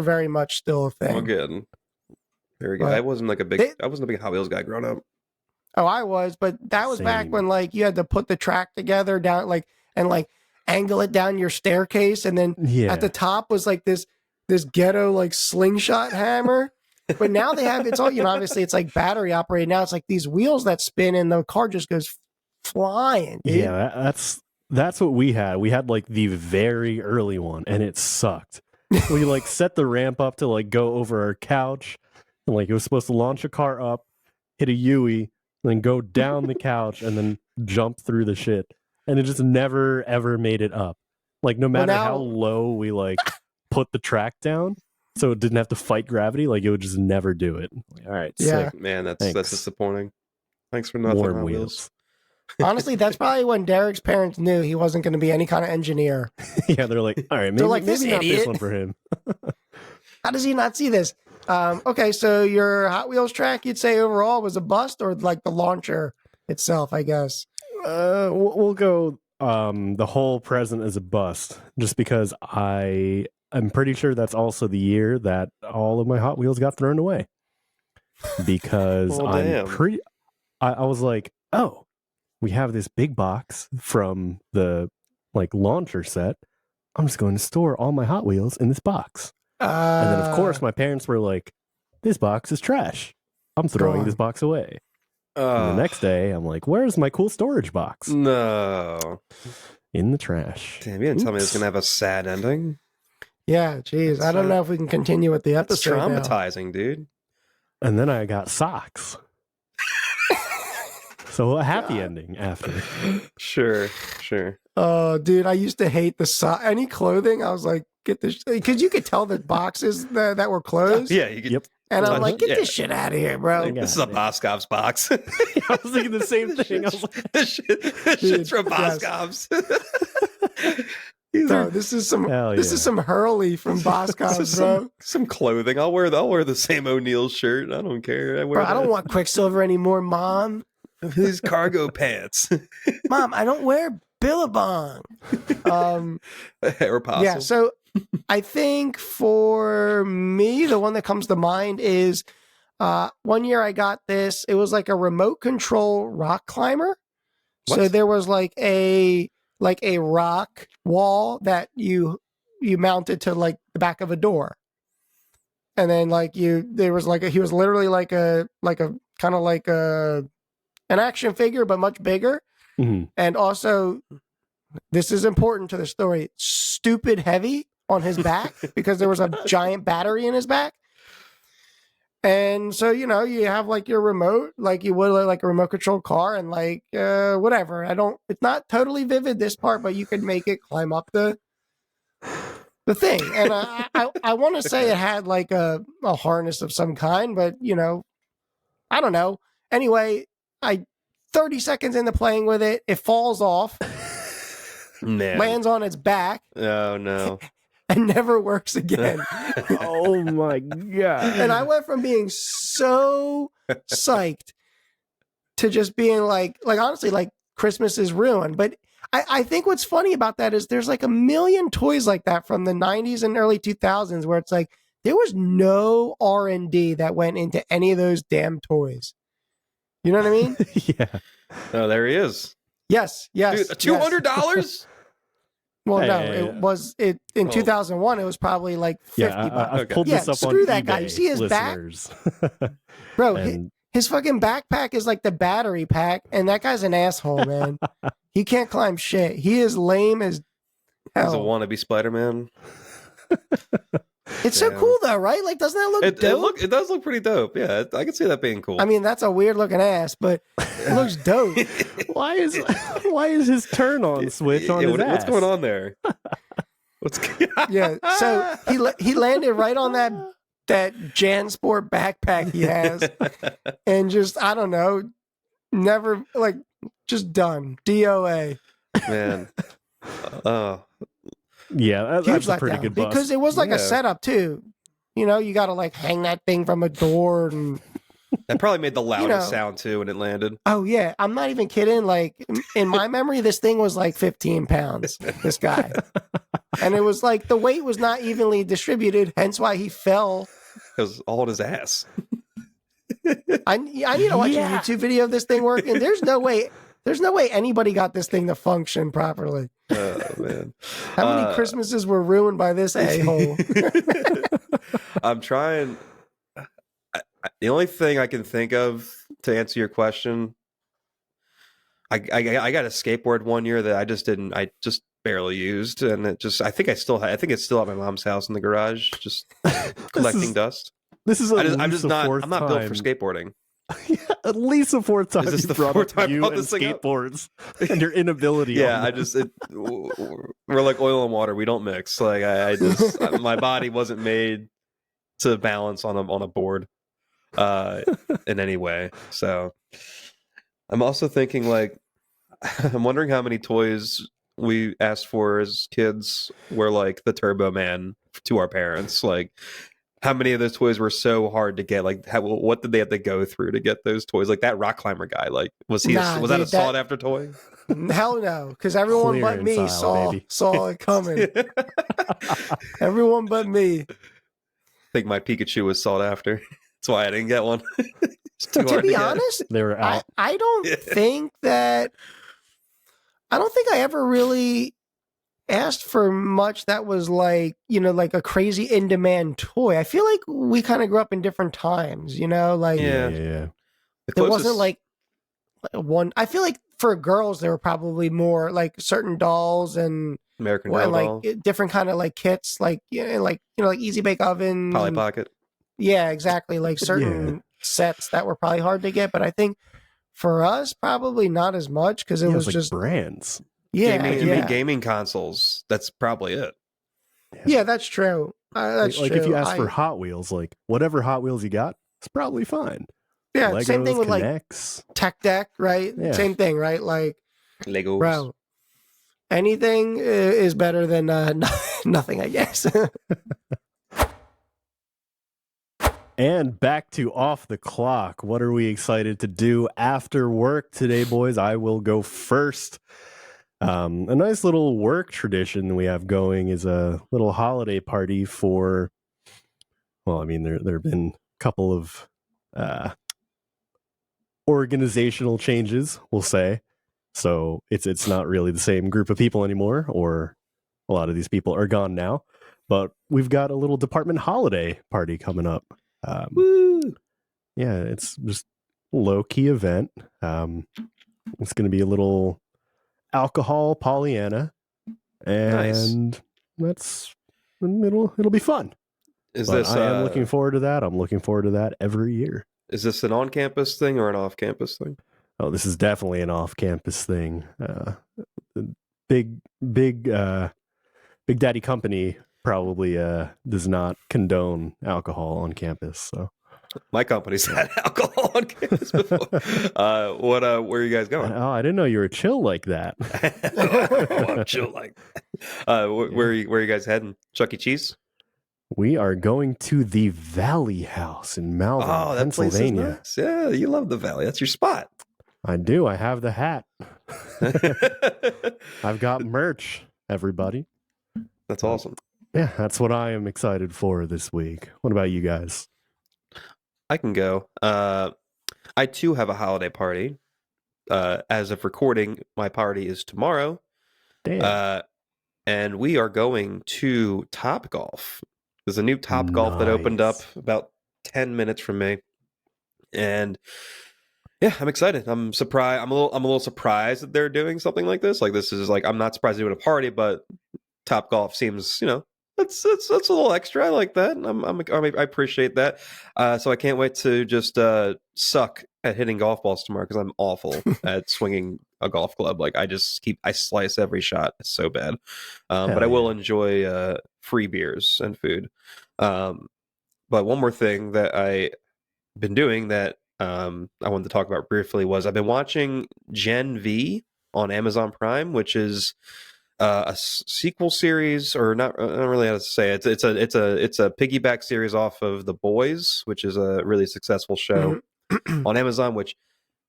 very much still a thing. well, good. There we go. But I wasn't like I wasn't a big Hot Wheels guy growing up. Oh, I was, but that was back Same. when like you had to put the track together down like and like angle it down your staircase, and then Yeah. at the top was like this ghetto like slingshot hammer. But now they have it's all obviously it's like battery operated. Now it's like these wheels that spin and the car just goes flying. Dude. Yeah, that's what we had. We had like the very early one, and it sucked. We like set the ramp up to like go over our couch, and like it was supposed to launch a car up, hit a Yui, then go down the couch, and then jump through the shit. And it just never ever made it up. Like no matter now- how low we like put the track down, so it didn't have to fight gravity, like it would just never do it. Like, all right, Yeah. sick. Man, that's Thanks. disappointing. Thanks for nothing, Warm Hot Wheels. wheels. Honestly, that's probably when Derek's parents knew he wasn't going to be any kind of engineer. Yeah, they're like, all right, maybe, like, maybe "This not this idiot." one for him. How does he not see this? Okay, so your Hot Wheels track, you'd say overall was a bust, or like the launcher itself, I guess. We'll go the whole present is a bust, just because I'm pretty sure that's also the year that all of my Hot Wheels got thrown away. Because Well, I'm damn. pretty I was like, oh, we have this big box from the like launcher set. I'm just going to store all my Hot Wheels in this box. And then of course my parents were like, this box is trash. I'm throwing Gone. this box away. And the next day I'm like, where's my cool storage box? No. In the trash. Damn, you didn't tell me it's Oops. gonna have a sad ending. yeah, geez, I don't know if we can continue with the That's episode. now. traumatizing, dude. And then I got socks. So a happy God. ending after. Sure. Oh, dude, I used to hate any clothing. I was like, get this, because you could tell the boxes that were closed. Yeah, you could. Yep. And I'm Uh-huh. like, get Yeah. this shit out of here, bro. Yeah. This is a Boscov's box. I was thinking the same thing. I was like, this shit's Dude, from yes. Boscov's. These Bro, are this is some hell this yeah. is some Hurley from this Boscov's, is bro. some clothing. I'll wear the same O'Neill shirt. I don't care. Bro, I don't want Quicksilver anymore, Mom. these cargo pants Mom, I don't wear Billabong. or Apostle. Yeah, so I think for me, the one that comes to mind is one year I got this. It was like a remote control rock climber. So What? there was like a rock wall that you mounted to like the back of a door. And then like there was like he was literally like a kind of like an action figure, but much bigger. Mhm. And also, this is important to the story, stupid heavy on his back because there was a giant battery in his back. And so, you have like your remote, like you would like a remote control car, and like whatever. It's not totally vivid, this part, but you could make it climb up the thing. And I want to say it had like a harness of some kind, but I don't know. Anyway, 30 seconds into playing with it, it falls off, Man. lands on its back, Oh no. and never works again. Oh my god. And I went from being so psyched to just being like honestly, like Christmas is ruined. But I think what's funny about that is there's like a million toys like that from the 90s and early 2000s where it's like there was no R&D that went into any of those damn toys. You know what I mean? Yeah. Oh, there he is. Yes. Dude, Yes. $200? Well, Hey, no, hey, it was in Oh. 2001. It was probably like 50 Yeah, bucks. I've Okay. pulled Yeah, this up screw on that guy. eBay, You see his back? listeners. Bro, And his fucking backpack is like the battery pack, and that guy's an asshole, man. He can't climb shit. He is lame as He's a hell. wannabe Spider-Man. It's so Damn. cool though, right? Like, doesn't that look dope? It does look pretty dope. Yeah, I can see that being cool. I mean, that's a weird looking ass, but it looks dope. Why is his turn on switch on his ass? What's going on there? Yeah. So he landed right on that JanSport backpack he has, and just, I don't know, never, like, just done. DOA. Man. Oh. Yeah, that's a pretty letdown, good bust. because it was like Yeah. a setup too. You know, you got to like hang that thing from a door, and That probably made the loudest know. sound too when it landed. oh yeah, I'm not even kidding. Like, in my memory, this thing was like 15 pounds. This guy, and it was like the weight was not evenly distributed, hence why he fell. It was all in his ass. I need to watch a YouTube video of this thing working. There's no way anybody got this thing to function properly. Oh man. How many Christmases were ruined by this a-hole? I'm trying. The only thing I can think of to answer your question, I got a skateboard one year that I just barely used, and I think it's still at my mom's house in the garage, just collecting dust. This is I'm not built for skateboarding. At least the fourth time Is this you the brought fourth up time I you brought and this thing up? skateboards and your inability. Yeah, on that. we're like oil and water. We don't mix. Like my body wasn't made to balance on a board in any way. So I'm also thinking, like, I'm wondering how many toys we asked for as kids were like the Turbo Man to our parents. Like, how many of those toys were so hard to get? Like, what did they have to go through to get those toys? Like that rock climber guy. Like, was that a sought after toy? Hell no, because everyone but me Clearance aisle, saw it coming. Everyone but me. I think my Pikachu was sought after. That's why I didn't get one. It's too To hard be get. honest, They were out. I don't think I ever really asked for much that was like, you know, like a crazy in-demand toy. I feel like we kind of grew up in different times, you know, like Yeah. yeah. The there closest- wasn't like one. I feel like for girls there were probably more like certain dolls and American well, Girl like doll, different kind of like kits, like like Easy Bake Ovens. Polly and- Pocket. Yeah, exactly. Like certain sets that were probably hard to get, but I think for us probably not as much because it was like just brands. Gaming consoles. That's probably it. Yeah, that's true. That's like true. if you ask for Hot Wheels, like whatever Hot Wheels you got, it's probably fine. yeah, Legos, same thing with Connects. like Tech Deck, right? Yeah. Same thing, right? Like, Legos. bro, anything is better than nothing, I guess. And back to Off the Clock. What are we excited to do after work today, boys? I will go first. A nice little work tradition we have going is a little holiday party for, well, I mean, there have been a couple of organizational changes, we'll say. So it's not really the same group of people anymore, or a lot of these people are gone now. But we've got a little department holiday party coming up. Woo! Yeah, it's just a low-key event. It's going to be a little alcohol Pollyanna, and it'll be fun. I am looking forward to that. I'm looking forward to that every year. Is this an on-campus thing or an off-campus thing? Oh, this is definitely an off-campus thing. Big Daddy Company probably does not condone alcohol on campus. So My company's had alcohol on campus before. Where are you guys going? oh, I didn't know you were chill like that. I'm chill like. Where are you guys heading? Chuck E. Cheese? We are going to the Valley House in Malvern, Oh, that place is Pennsylvania. nice. Yeah, you love the Valley. That's your spot. I do. I have the hat. I've got merch, everybody. That's awesome. Yeah, that's what I am excited for this week. What about you guys? I can go. I too have a holiday party. As of recording, my party is tomorrow. Damn. And we are going to Top Golf. There's a new Top Golf that opened up about 10 minutes from me. And yeah, I'm excited. I'm surprised. I'm a little surprised that they're doing something like this. Like, this is like, I'm not surprised they're doing a party, but Top Golf seems, That's a little extra. I like that. I appreciate that. So I can't wait to just suck at hitting golf balls tomorrow because I'm awful at swinging a golf club. Like I slice every shot. It's so bad. But I will enjoy free beers and food. But one more thing that I've been doing that I wanted to talk about briefly was I've been watching Gen V on Amazon Prime, which is a sequel series, or not. I don't really know how to say it. It's a piggyback series off of The Boys, which is a really successful show on Amazon. Which,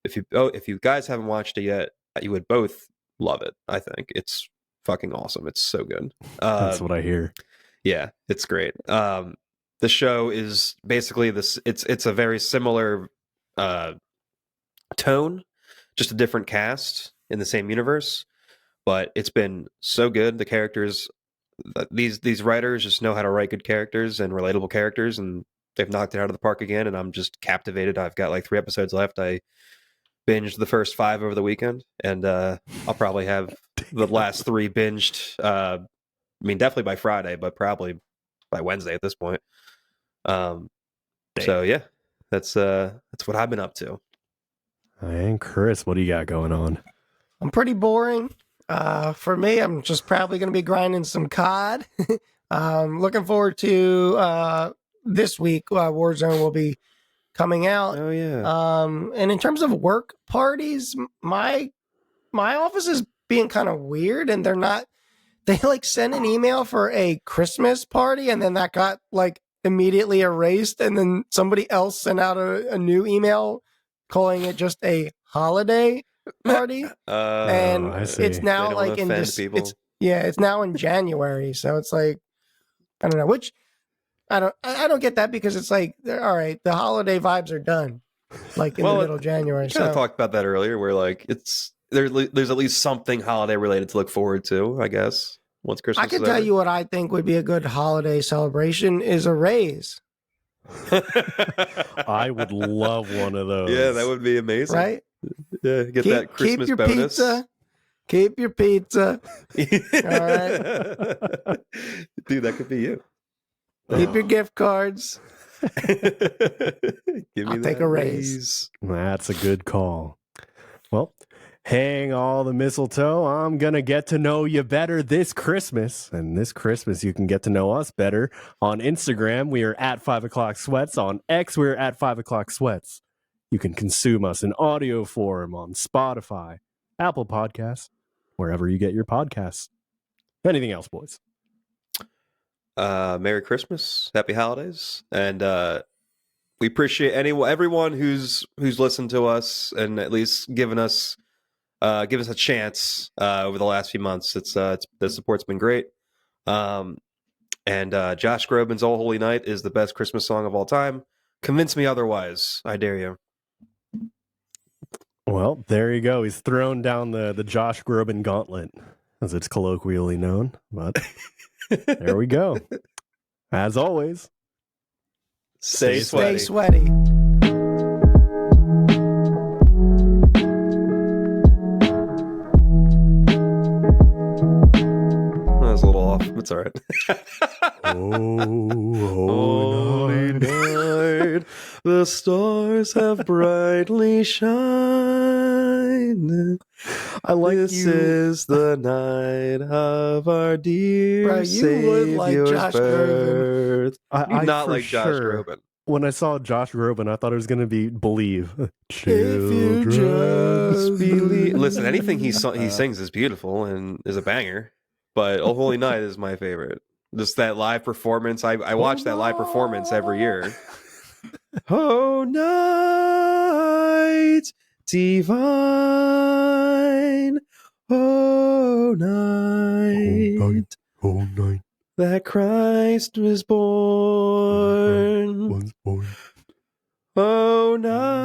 if you guys haven't watched it yet, you would both love it. I think it's fucking awesome. It's so good. That's what I hear. Yeah, it's great. The show is basically this. It's a very similar tone, just a different cast in the same universe. But it's been so good. The characters, these writers just know how to write good characters and relatable characters, and they've knocked it out of the park again. And I'm just captivated. I've got like 3 episodes left. I binged the first 5 over the weekend, and I'll probably have the last 3 binged. I mean, definitely by Friday, but probably by Wednesday at this point. So yeah, that's what I've been up to. And Chris, what do you got going on? I'm pretty boring. For me, I'm just probably going to be grinding some COD. Looking forward to this week. Warzone will be coming out. Oh yeah. And in terms of work parties, my office is being kind of weird, and they're not. They like sent an email for a Christmas party, and then that got like immediately erased, and then somebody else sent out a new email calling it just a holiday party. And it's now like in this. It's now in January, so it's like I don't know. Which I don't get that because it's like all right, the holiday vibes are done, like in the middle of January. We kind of talked about that earlier, where like it's there's at least something holiday related to look forward to, I guess. Once Christmas, I can tell you what I think would be a good holiday celebration is a raise. I would love one of those. Yeah, that would be amazing. Right? Yeah, that Christmas keep your bonus. Pizza. Keep your pizza. All right. Dude, that could be you. Keep your gift cards. I'll take a raise. That's a good call. Well, hang all the mistletoe. I'm going to get to know you better this Christmas. And this Christmas, you can get to know us better. On Instagram, we are at 5 o'clock sweats. On X, we're at 5 o'clock sweats. You can consume us in audio form on Spotify, Apple Podcasts, wherever you get your podcasts. Anything else, boys? Merry Christmas, Happy Holidays, and we appreciate everyone who's listened to us and at least given us a chance over the last few months. The support's been great. And Josh Groban's "Oh Holy Night" is the best Christmas song of all time. Convince me otherwise. I dare you. Well, there you go. He's thrown down the Josh Groban gauntlet, as it's colloquially known. But there we go. As always, stay sweaty. That was a little off. It's all right. Holy night, the stars have brightly shined. I like this is the night of our dear Bro, you would like Savior's Josh birth. I not for like Josh sure, Groban. When I saw Josh Groban, I thought it was going to be Believe. If you just Believe. Listen, anything he sings is beautiful and is a banger. But "Oh Holy Night" is my favorite. Just that live performance. I watch that live performance every year. Oh, night divine. Oh, night. Oh, night. That Christ was born. Was born. Oh, night